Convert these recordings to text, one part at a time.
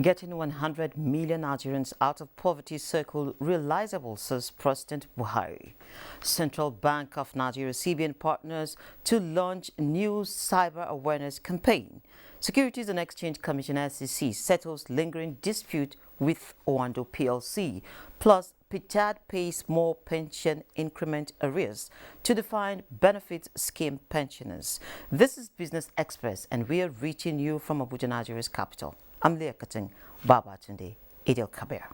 Getting 100 million Nigerians out of poverty circle realizable, says President Buhari. Central Bank of Nigeria CBN partners to launch new cyber awareness campaign. Securities and Exchange Commission SEC settles lingering dispute with Owando PLC. Plus, PITAD pays more pension increment arrears to define benefit scheme pensioners. This is Business Express, and we are reaching you from Abuja, Nigeria's capital. I'm Leah Kating, Babatunde, Idil Kabir.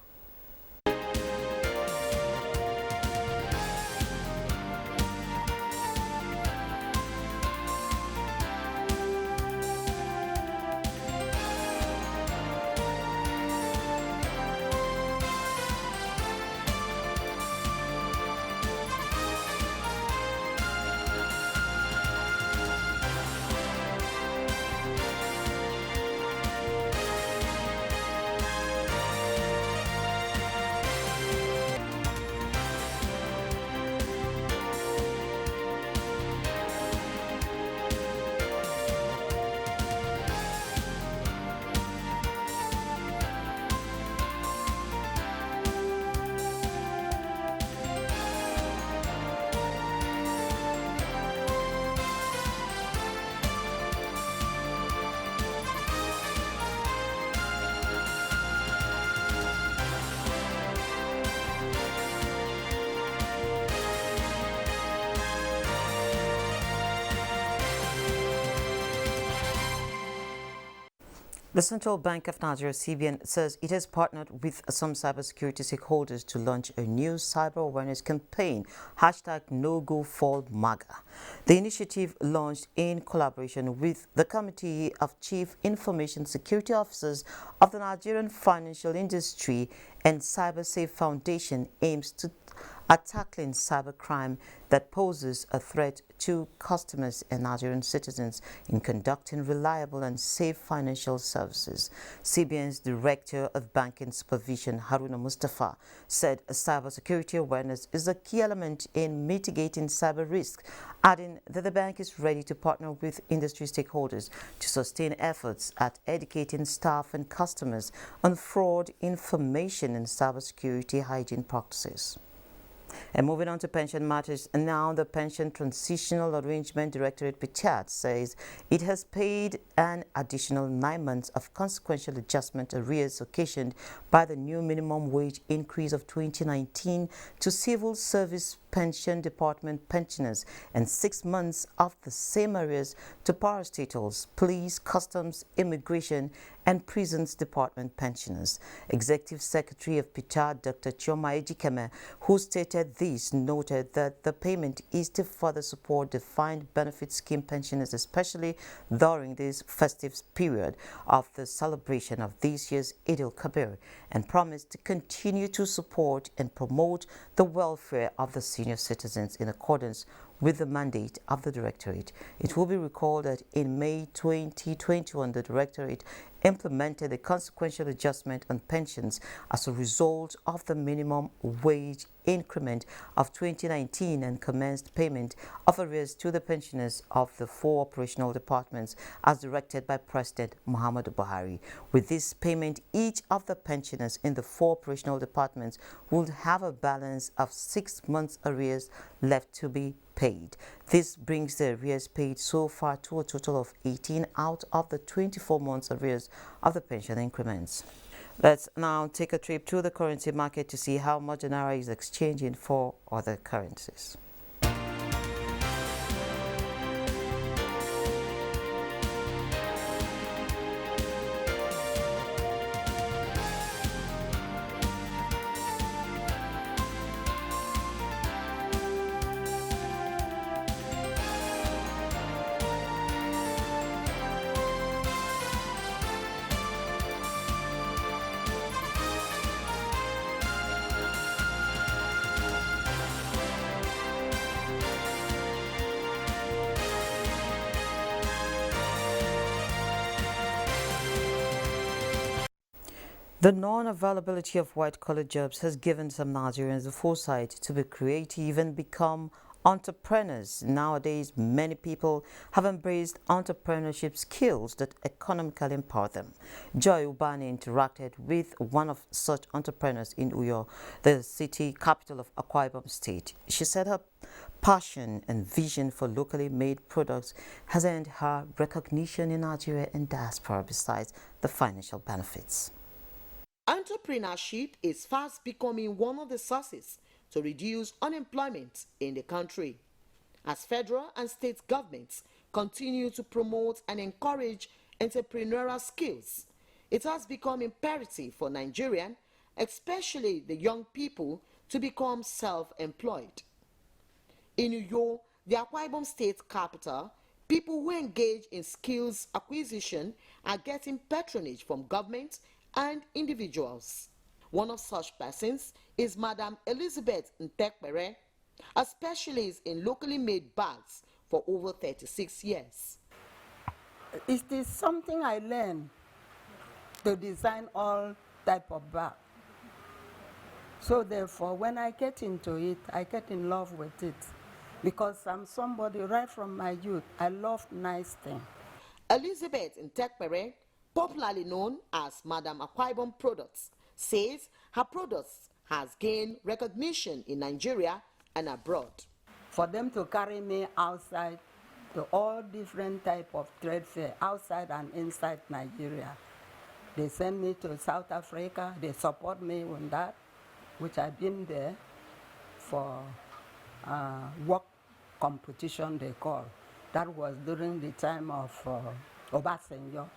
The Central Bank of Nigeria CBN says it has partnered with some cybersecurity stakeholders to launch a new cyber awareness campaign, #NoGoFallMaga. The initiative, launched in collaboration with the Committee of Chief Information Security Officers of the Nigerian Financial Industry and CyberSafe Foundation, aims at tackling cybercrime that poses a threat to customers and Nigerian citizens in conducting reliable and safe financial services. CBN's Director of Banking Supervision, Haruna Mustafa, said cybersecurity awareness is a key element in mitigating cyber risk, adding that the bank is ready to partner with industry stakeholders to sustain efforts at educating staff and customers on fraud, information, and cybersecurity hygiene practices. And moving on to pension matters, now the Pension Transitional Arrangement Directorate PITAD says it has paid an additional 9 months of consequential adjustment arrears occasioned by the new minimum wage increase of 2019 to Civil Service Pension Department pensioners and 6 months of the same arrears to parastatals, police, customs, immigration, and prisons department pensioners. Executive Secretary of PITAD, Dr. Chioma Ejikeme, who stated this, noted that the payment is to further support defined benefit scheme pensioners, especially during this festive period of the celebration of this year's Eid al-Kabir, and promised to continue to support and promote the welfare of the senior citizens in accordance with the mandate of the Directorate. It will be recalled that in May 2021, the Directorate implemented a consequential adjustment on pensions as a result of the minimum wage increment of 2019 and commenced payment of arrears to the pensioners of the 4 operational departments as directed by President Muhammadu Buhari. With this payment, each of the pensioners in the 4 operational departments would have a balance of 6 months arrears left to be paid. This brings the arrears paid so far to a total of 18 out of the 24 months arrears of the pension increments. Let's now take a trip to the currency market to see how much an naira is exchanging for other currencies. The non-availability of white-collar jobs has given some Nigerians the foresight to be creative and become entrepreneurs. Nowadays, many people have embraced entrepreneurship skills that economically empower them. Joy Ubani interacted with one of such entrepreneurs in Uyo, the city capital of Akwa Ibom State. She said her passion and vision for locally made products has earned her recognition in Nigeria and diaspora besides the financial benefits. Entrepreneurship is fast becoming one of the sources to reduce unemployment in the country. As federal and state governments continue to promote and encourage entrepreneurial skills, it has become imperative for Nigerians, especially the young people, to become self-employed. In Uyo, the Akwa Ibom State capital, people who engage in skills acquisition are getting patronage from government and individuals. One of such persons is Madam Elizabeth Ntekpere, a specialist in locally made bags for over 36 years. It is something I learned to design all type of bag. So therefore, when I get into it, I get in love with it. Because I'm somebody right from my youth, I love nice things. Elizabeth Ntekpere, popularly known as Madam Akwa Ibom Products, says her products has gained recognition in Nigeria and abroad. For them to carry me outside to all different type of trade fair, outside and inside Nigeria, they send me to South Africa, they support me on that, which I've been there for work competition they call. That was during the time of Obasanjo.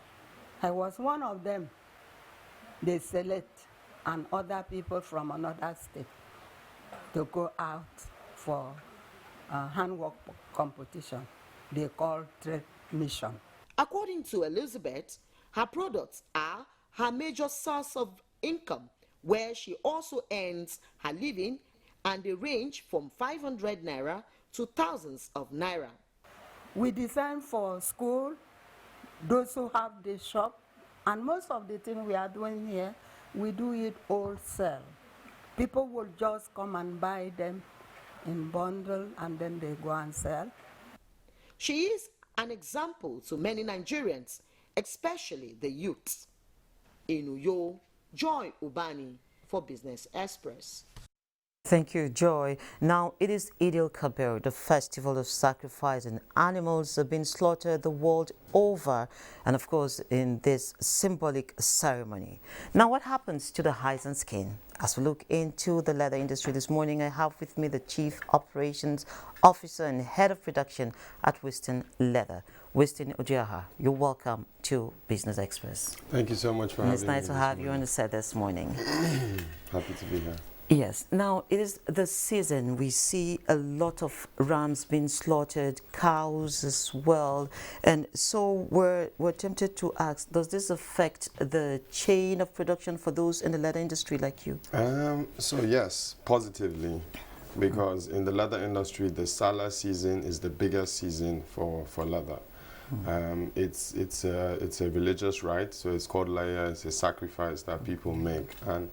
I was one of them. They select and other people from another state to go out for handwork competition. They call trade mission. According to Elizabeth, her products are her major source of income, where she also earns her living, and they range from 500 naira to thousands of naira. We design for school, those who have the shop, and most of the things we are doing here, we do it wholesale. People will just come and buy them in bundle and then they go and sell. She is an example to many Nigerians, especially the youth. In Uyo, Joy Ubani for Business Express. Thank you, Joy. Now, it is Eid al-Kabir, the festival of sacrifice, and animals have been slaughtered the world over, and of course, in this symbolic ceremony. Now, what happens to the hides and skin? As we look into the leather industry this morning, I have with me the Chief Operations Officer and Head of Production at Western Leather, Weston Ojiaha. You're welcome to Business Express. Thank you so much for having me. It's nice to have you on the set this morning. Happy to be here. Yes. Now, it is the season. We see a lot of rams being slaughtered, cows as well. And so we're tempted to ask, does this affect the chain of production for those in the leather industry like you? So yes, positively, because in the leather industry, the Salah season is the biggest season for leather. It's a religious rite, so it's called Laya. It's a sacrifice that people make, and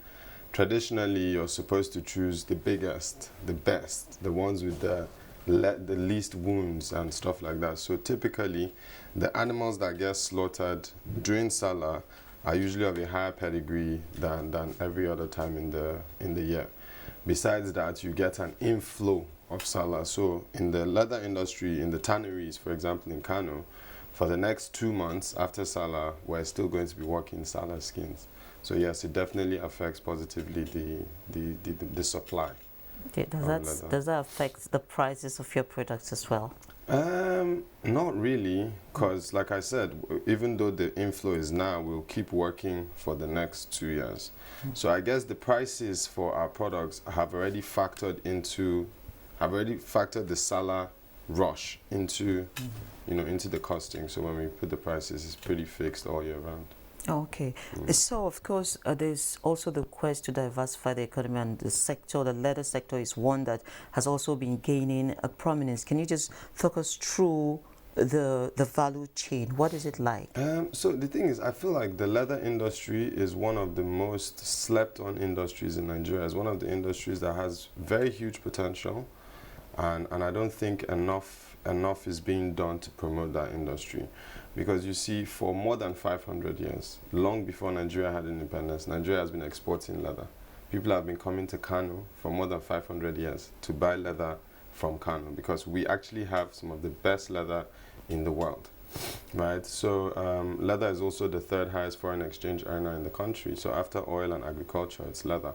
traditionally, you're supposed to choose the biggest, the best, the ones with the least wounds and stuff like that. So typically, the animals that get slaughtered during Salah are usually of a higher pedigree than every other time in the year. Besides that, you get an inflow of Salah. So in the leather industry, in the tanneries, for example, in Kano, for the next 2 months after Salah, we're still going to be working Salah skins. So yes, it definitely affects positively the supply. Does that affect the prices of your products as well? Not really, because like I said, even though the inflow is now, we'll keep working for the next 2 years. So I guess the prices for our products have already factored the Salah rush into, into the costing. So when we put the prices, it's pretty fixed all year round. Okay. So, of course, there's also the quest to diversify the economy, and the leather sector is one that has also been gaining a prominence. Can you just talk us through the value chain? What is it like? So the thing is, I feel like the leather industry is one of the most slept on industries in Nigeria. It's one of the industries that has very huge potential. and I don't think enough is being done to promote that industry. Because you see, for more than 500 years, long before Nigeria had independence, Nigeria has been exporting leather. People have been coming to Kano for more than 500 years to buy leather from Kano, because we actually have some of the best leather in the world, right? So leather is also the third highest foreign exchange earner in the country. So after oil and agriculture, it's leather.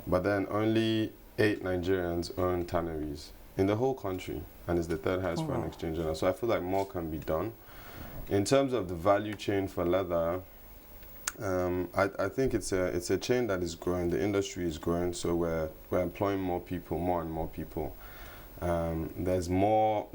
But then only 8 Nigerians own tanneries in the whole country, and it's the third highest foreign exchange earner. So I feel like more can be done. In terms of the value chain for leather, I think it's a chain that is growing. The industry is growing, so we're employing more people, more and more people. There's more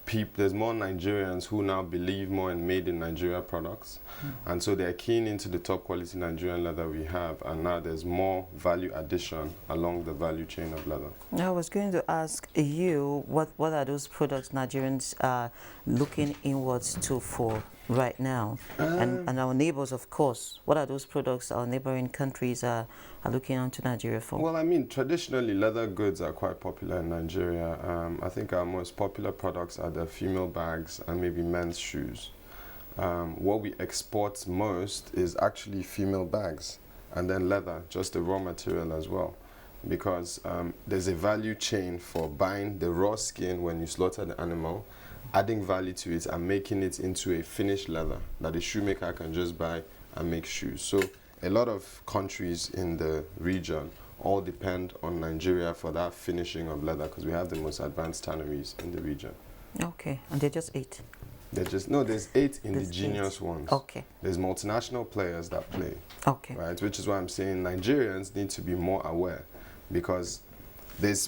Nigerians who now believe more in made in Nigeria products, and so they're keen into the top quality Nigerian leather we have, and now there's more value addition along the value chain of leather. I was going to ask you, what are those products Nigerians are looking inwards to for right now, and our neighbors, of course? What are those products our neighboring countries are looking onto Nigeria for? Well, I mean, traditionally, leather goods are quite popular in Nigeria. I think our most popular products are the female bags and maybe men's shoes. What we export most is actually female bags, and then leather, just the raw material as well. Because there's a value chain for buying the raw skin when you slaughter the animal, adding value to it and making it into a finished leather that a shoemaker can just buy and make shoes. So a lot of countries in the region all depend on Nigeria for that finishing of leather, because we have the most advanced tanneries in the region. Okay, and they're just 8? There's 8 indigenous ones. Okay. There's multinational players that play. Okay. Right, which is why I'm saying Nigerians need to be more aware, because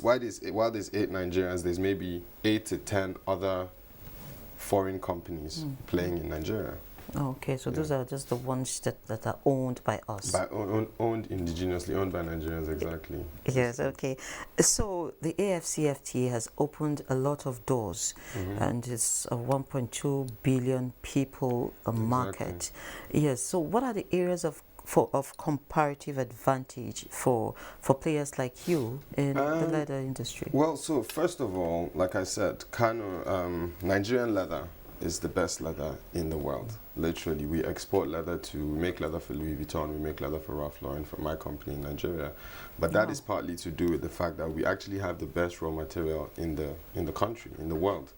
while there's 8 Nigerians, there's maybe 8 to 10 other foreign companies playing in Nigeria. Okay, so those are just the ones that are owned by us. Owned indigenously, owned by Nigerians, exactly. Yes, okay. So the AFCFTA has opened a lot of doors, and it's a 1.2 billion people market. Yes, so what are the areas of comparative advantage for players like you in the leather industry? Well, so first of all, like I said, Kano, Nigerian leather is the best leather in the world. Literally, we export leather we make leather for Louis Vuitton, we make leather for Ralph Lauren, for my company in Nigeria. But that is partly to do with the fact that we actually have the best raw material in the country, in the world.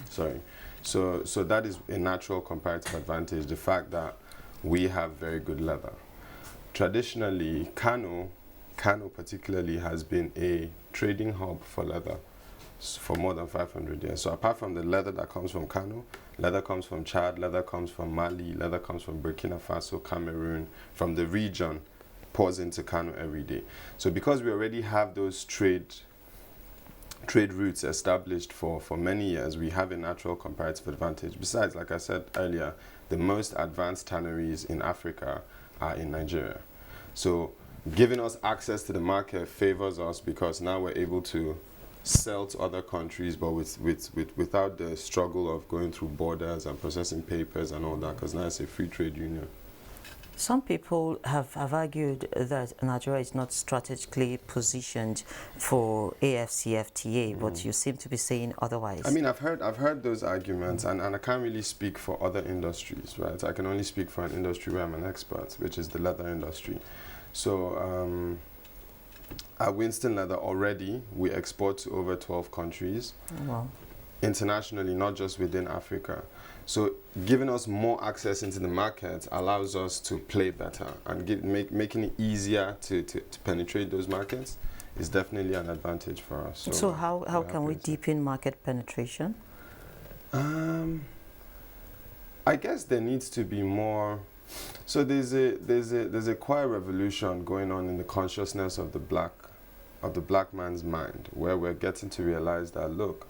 Sorry. So that is a natural comparative advantage, the fact that we have very good leather. Traditionally, Kano particularly has been a trading hub for leather for more than 500 years. So apart from the leather that comes from Kano, leather comes from Chad, leather comes from Mali, leather comes from Burkina Faso, Cameroon, from the region, pours into Kano every day. So because we already have those trade routes established for many years, we have a natural comparative advantage. Besides, like I said earlier, the most advanced tanneries in Africa are in Nigeria. So giving us access to the market favors us, because now we're able to sell to other countries, but without the struggle of going through borders and processing papers and all that, because now it's a free trade union. Some people have argued that Nigeria is not strategically positioned for AFCFTA, but you seem to be saying otherwise. I mean, I've heard those arguments, and I can't really speak for other industries, right? I can only speak for an industry where I'm an expert, which is the leather industry. So at Winston Leather already, we export to over 12 countries. Wow. Internationally, not just within Africa. So giving us more access into the market allows us to play better, and making it easier to penetrate those markets is definitely an advantage for us. So how can we deepen market penetration? I guess there needs to be more. So there's a quiet revolution going on in the consciousness of the black man's mind, where we're getting to realize that, look,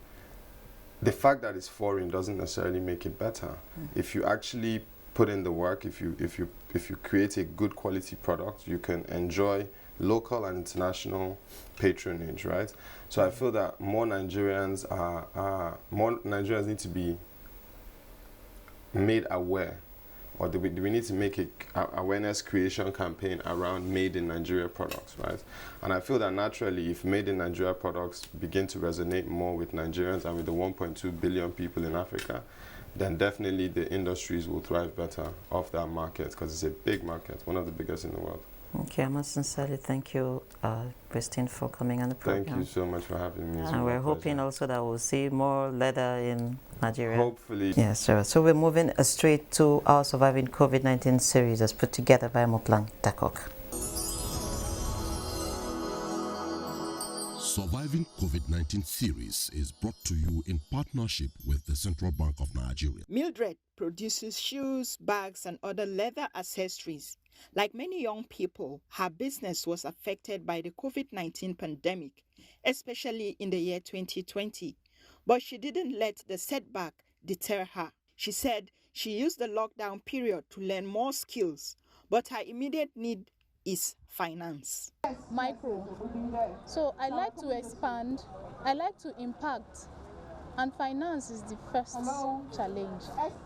the fact that it's foreign doesn't necessarily make it better. If you actually put in the work, if you create a good quality product, you can enjoy local and international patronage, right? So I feel that more Nigerians need to be made aware or do we need to make a awareness creation campaign around made in Nigeria products, right? And I feel that naturally, if made in Nigeria products begin to resonate more with Nigerians and with the 1.2 billion people in Africa, then definitely the industries will thrive better off that market, because it's a big market, one of the biggest in the world. Okay, I must sincerely thank you, Christine, for coming on the program. Thank you so much for having me. And we're hoping also that we'll see more leather in Nigeria. Hopefully. Yes, sir. So we're moving straight to our Surviving COVID-19 series as put together by Moplang Dakok. Surviving COVID-19 series is brought to you in partnership with the Central Bank of Nigeria. Mildred produces shoes, bags, and other leather accessories. Like many young people, her business was affected by the COVID-19 pandemic, especially in the year 2020. But she didn't let the setback deter her. She said she used the lockdown period to learn more skills, but her immediate need is finance. Micro. So I like to expand, I like to impact, and finance is the first challenge.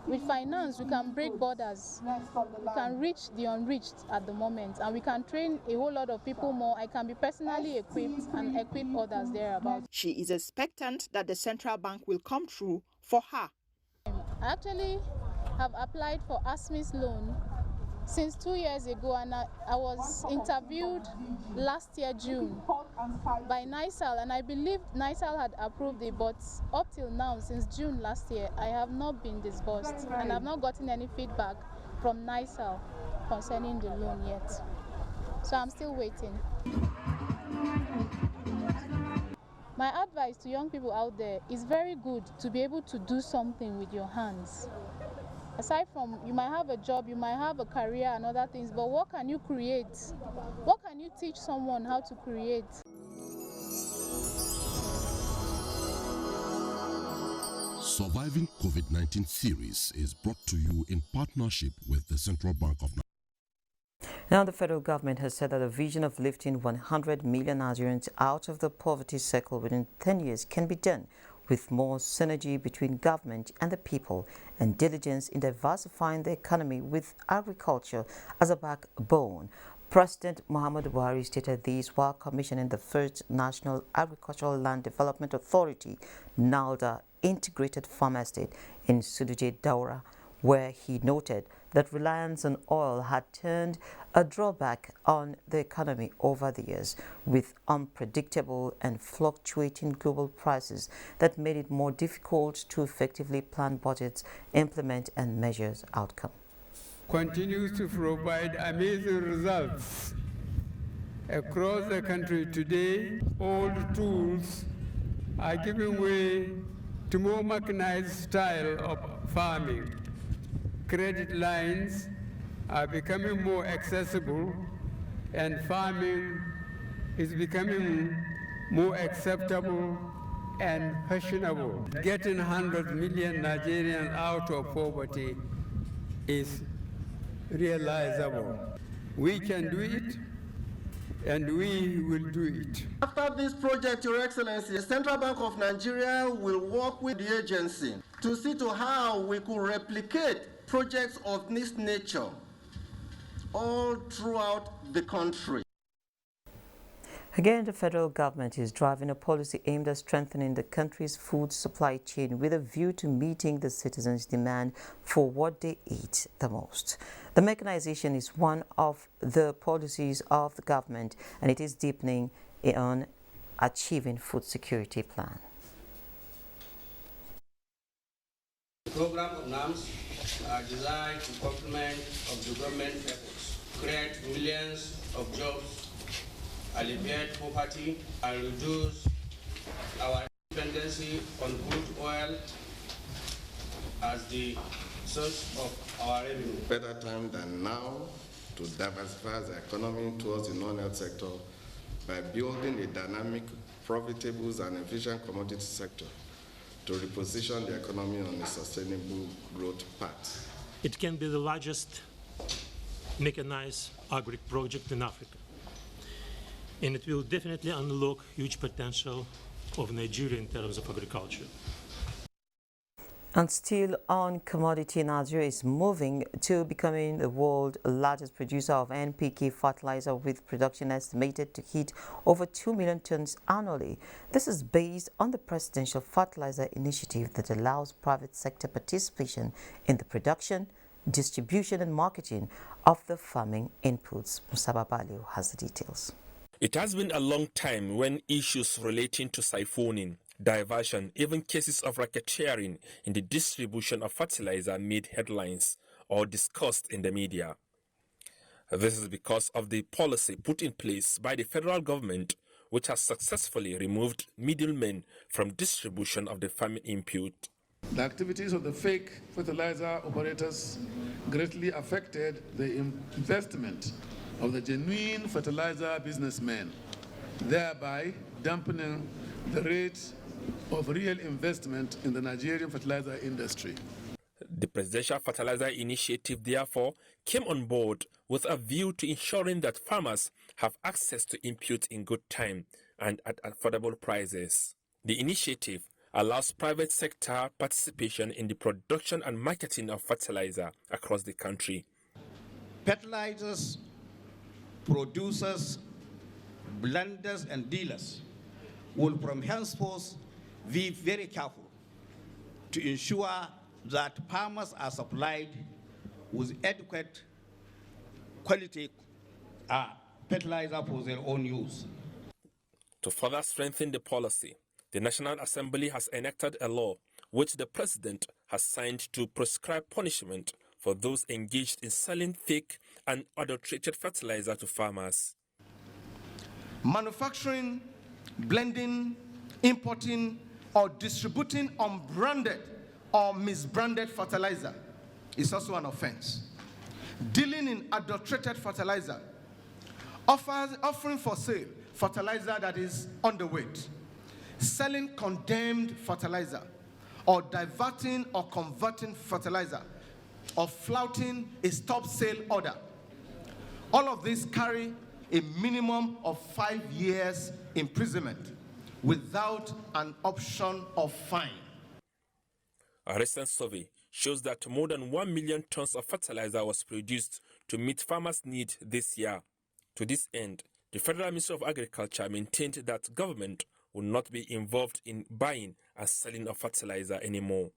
With finance, we can break borders. We can reach the unreached at the moment, and we can train a whole lot of people more. I can be personally equipped and equip others thereabouts. She is expectant that the central bank will come through for her. I actually have applied for ASMI's loan since 2 years ago, and I was interviewed last year, June, by NISAL, and I believe NISAL had approved it, but up till now, since June last year, I have not been disbursed, and I've not gotten any feedback from NISAL concerning the loan yet. So I'm still waiting. My advice to young people out there is very good to be able to do something with your hands. Aside from, you might have a job, you might have a career and other things, but what can you create? What can you teach someone how to create? Surviving COVID-19 series is brought to you in partnership with the Central Bank of Nigeria. Now, the federal government has said that a vision of lifting 100 million Nigerians out of the poverty circle within 10 years can be done with more synergy between government and the people and diligence in diversifying the economy with agriculture as a backbone. President Muhammadu Buhari stated this while commissioning the first National Agricultural Land Development Authority, NALDA, integrated farm estate in Suduje Daura, where he noted that reliance on oil had turned a drawback on the economy over the years, with unpredictable and fluctuating global prices that made it more difficult to effectively plan budgets, implement and measure outcome. Continues to provide amazing results across the country today. Old tools are giving way to more mechanized style of farming. Credit lines are becoming more accessible, and farming is becoming more acceptable and fashionable. Getting 100 million Nigerians out of poverty is realizable. We can do it, and we will do it. After this project, Your Excellency, the Central Bank of Nigeria will work with the agency to see to how we could replicate projects of this nature all throughout the country. Again, the federal government is driving a policy aimed at strengthening the country's food supply chain with a view to meeting the citizens' demand for what they eat the most. The mechanization is one of the policies of the government, and it is deepening on achieving food security plan. The program of NAMS are designed to complement of the government efforts, create millions of jobs, alleviate poverty, and reduce our dependency on crude oil as the source of our revenue. Better time than now to diversify the economy towards the non-oil sector by building a dynamic, profitable, and efficient commodity sector to reposition the economy on a sustainable growth path. It can be the largest mechanized agri project in Africa, and it will definitely unlock huge potential of Nigeria in terms of agriculture. And still on commodity, Nigeria is moving to becoming the world's largest producer of NPK fertilizer, with production estimated to hit over 2 million tons annually. This is based on the Presidential Fertilizer Initiative that allows private sector participation in the production, distribution and marketing of the farming inputs. Musaba Balio has the details. It has been a long time when issues relating to siphoning, diversion, even cases of racketeering in the distribution of fertilizer made headlines or discussed in the media. This is because of the policy put in place by the federal government, which has successfully removed middlemen from distribution of the farming input. The activities of the fake fertilizer operators greatly affected the investment of the genuine fertilizer businessmen, thereby dampening the rate of real investment in the Nigerian fertilizer industry. The Presidential Fertilizer Initiative, therefore, came on board with a view to ensuring that farmers have access to inputs in good time and at affordable prices. The initiative allows private sector participation in the production and marketing of fertilizer across the country. Fertilizers, producers, blenders, and dealers will from henceforth be very careful to ensure that farmers are supplied with adequate quality fertilizer for their own use. To further strengthen the policy, the National Assembly has enacted a law which the President has signed to prescribe punishment for those engaged in selling fake and adulterated fertilizer to farmers. Manufacturing, blending, importing, or distributing unbranded or misbranded fertilizer is also an offense. Dealing in adulterated fertilizer, offering for sale fertilizer that is underweight, selling condemned fertilizer, or diverting or converting fertilizer, or flouting a stop sale order. All of these carry a minimum of 5 years imprisonment without an option of fine. A recent survey shows that more than 1 million tons of fertilizer was produced to meet farmers' needs this year. To this end, the Federal Ministry of Agriculture maintained that government will not be involved in buying and selling of fertilizer anymore.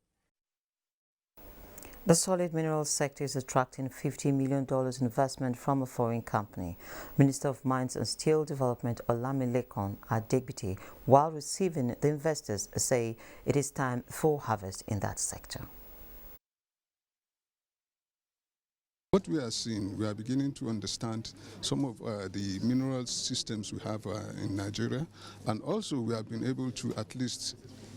The solid minerals sector is attracting $50 million investment from a foreign company. Minister of Mines and Steel Development Olamilekan Adegbite, while receiving the investors, say it is time for harvest in that sector. What we are seeing, we are beginning to understand some of the mineral systems we have in Nigeria, and also we have been able to at least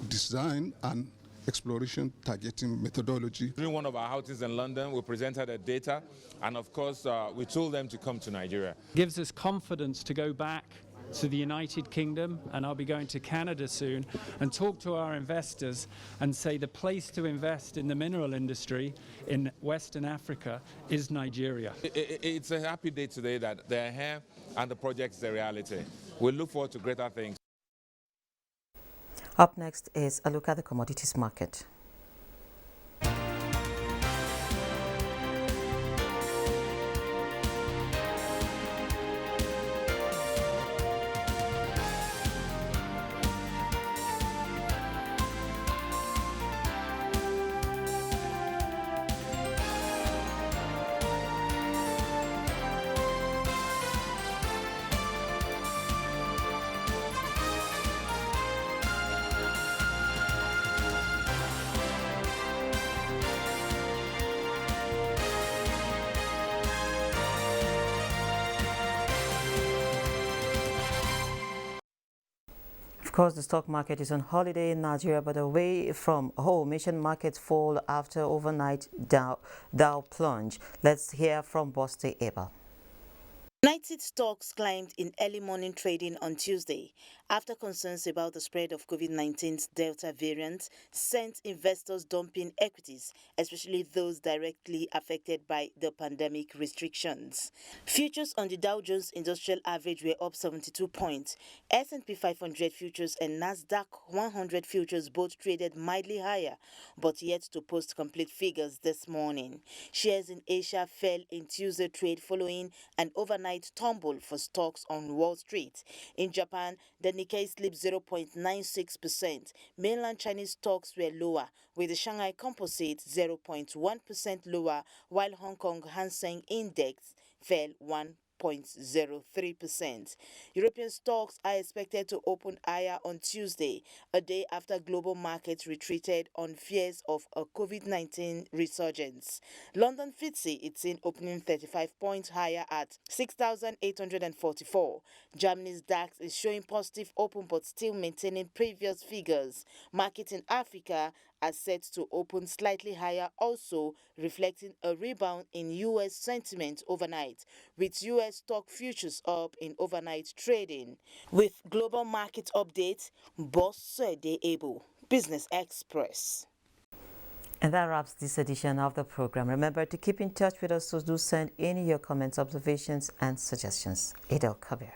design an exploration targeting methodology. During one of our houses in London, we presented the data, and of course we told them to come to Nigeria. Gives us confidence to go back to the United Kingdom, and I'll be going to Canada soon, and talk to our investors and say the place to invest in the mineral industry in Western Africa is Nigeria. It's a happy day today that they're here and the project is a reality. We look forward to greater things. Up next is a look at the commodities market. Of course, the stock market is on holiday in Nigeria, but away from home, Asian markets fall after overnight Dow plunge. Let's hear from Boste Eba. United stocks climbed in early morning trading on Tuesday after concerns about the spread of COVID-19's Delta variant sent investors dumping equities, especially those directly affected by the pandemic restrictions. Futures on the Dow Jones Industrial Average were up 72 points. S&P 500 futures and Nasdaq 100 futures both traded mildly higher, but yet to post complete figures this morning. Shares in Asia fell in Tuesday trade following an overnight tumble for stocks on Wall Street. In Japan, the Nikkei slipped 0.96%. Mainland Chinese stocks were lower, with the Shanghai Composite 0.1% lower, while Hong Kong Hang Seng Index fell 1.03%. European stocks are expected to open higher on Tuesday, a day after global markets retreated on fears of a COVID-19 resurgence. London FTSE is seen opening 35 points higher at 6,844. Germany's DAX is showing positive open but still maintaining previous figures. Markets in Africa are set to open slightly higher, also reflecting a rebound in U.S. sentiment overnight, with U.S. stock futures up in overnight trading. With global market updates, Boss De Able, Business Express. And that wraps this edition of the program. Remember to keep in touch with us, so do send in your comments, observations, and suggestions. Edel Kabir.